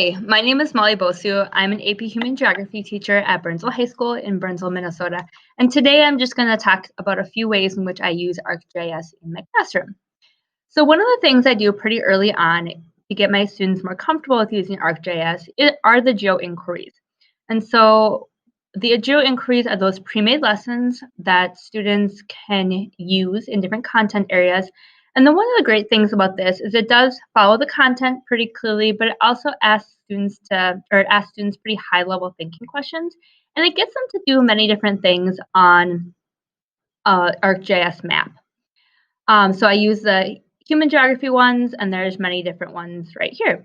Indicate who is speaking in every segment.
Speaker 1: Hey, my name is Molly Bosu. I'm an AP Human Geography teacher at Burnsville High School in Burnsville, Minnesota. And today I'm just going to talk about a few ways in which I use ArcGIS in my classroom. So one of the things I do pretty early on to get my students more comfortable with using ArcGIS are the geo inquiries. And so the geo inquiries are those pre-made lessons that students can use in different content areas. And then one of the great things about this is it does follow the content pretty clearly, but it also asks students pretty high level thinking questions. And it gets them to do many different things on ArcGIS map. So I use the human geography ones, and there's many different ones right here.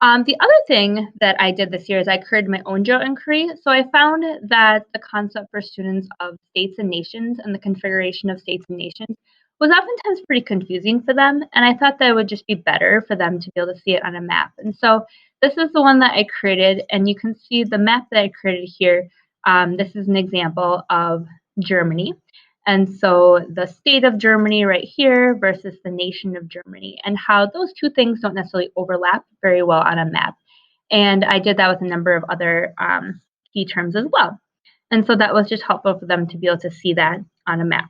Speaker 1: The other thing that I did this year is I created my own geo inquiry. So I found that the concept for students of states and nations and the configuration of states and nations was oftentimes pretty confusing for them. And I thought that it would just be better for them to be able to see it on a map. And so this is the one that I created, and you can see the map that I created here. This is an example of Germany. And so the state of Germany right here versus the nation of Germany, and how those two things don't necessarily overlap very well on a map. And I did that with a number of other key terms as well. And so that was just helpful for them to be able to see that on a map.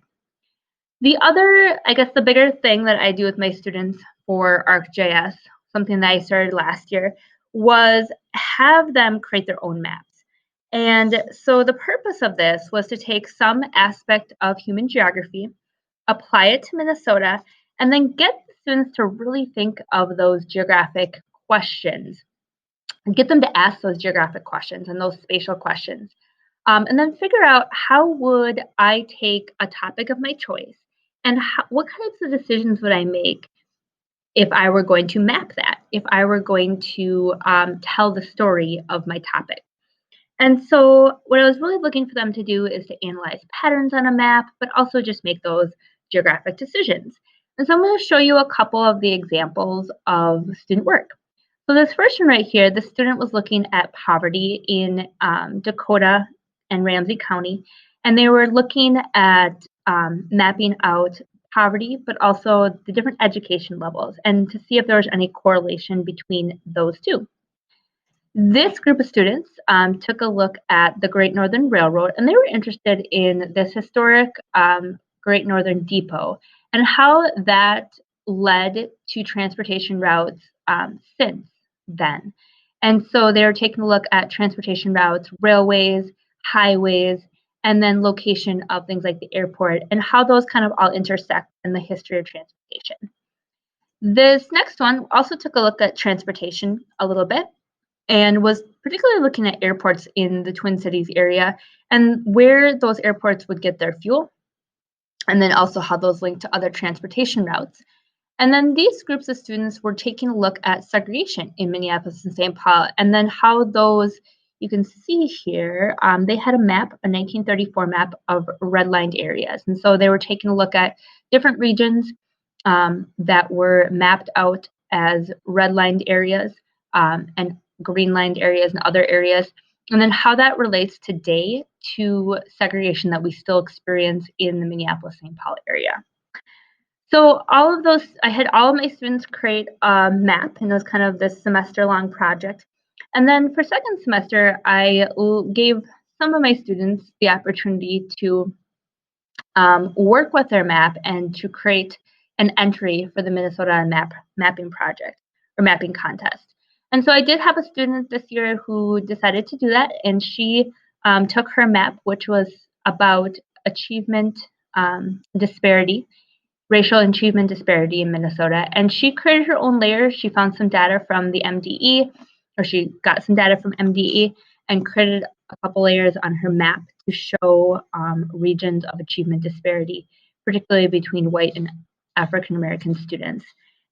Speaker 1: The other, I guess the bigger thing that I do with my students for ArcGIS, something that I started last year, was have them create their own maps. And so the purpose of this was to take some aspect of human geography, apply it to Minnesota, and then get the students to really think of those geographic questions, and get them to ask those geographic questions and those spatial questions. And then figure out how would I take a topic of my choice and what types of decisions would I make if I were going to map that, if I were going to tell the story of my topic. And so what I was really looking for them to do is to analyze patterns on a map, but also just make those geographic decisions. And so I'm going to show you a couple of the examples of student work. So this first one right here, the student was looking at poverty in Dakota and Ramsey County, and they were looking at mapping out poverty, but also the different education levels, and to see if there was any correlation between those two. This group of students took a look at the Great Northern Railroad, and they were interested in this historic Great Northern Depot and how that led to transportation routes since then. And so they were taking a look at transportation routes, railways, highways, and then location of things like the airport and how those kind of all intersect in the history of transportation. This next one also took a look at transportation a little bit, and was particularly looking at airports in the Twin Cities area and where those airports would get their fuel, and then also how those link to other transportation routes. And then these groups of students were taking a look at segregation in Minneapolis and St. Paul, and then how those, you can see here, they had a map, a 1934 map of redlined areas. And so they were taking a look at different regions that were mapped out as redlined areas and green-lined areas and other areas, and then how that relates today to segregation that we still experience in the Minneapolis-St. Paul area. So all of those, I had all of my students create a map, and it was kind of this semester-long project. And then for second semester, I gave some of my students the opportunity to work with their map and to create an entry for the Minnesota mapping project or mapping contest. And so I did have a student this year who decided to do that, and she took her map, which was about achievement disparity, racial achievement disparity in Minnesota, and she created her own layers. She found some data from the MDE, or she got some data from MDE and created a couple layers on her map to show regions of achievement disparity, particularly between white and African American students.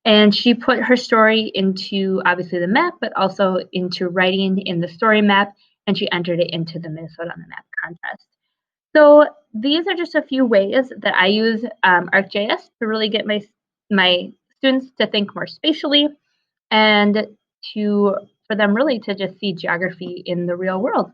Speaker 1: And she put her story into obviously the map, but also into writing in the story map, and she entered it into the Minnesota on the Map contest. So these are just a few ways that I use ArcGIS to really get my students to think more spatially and for them really to just see geography in the real world.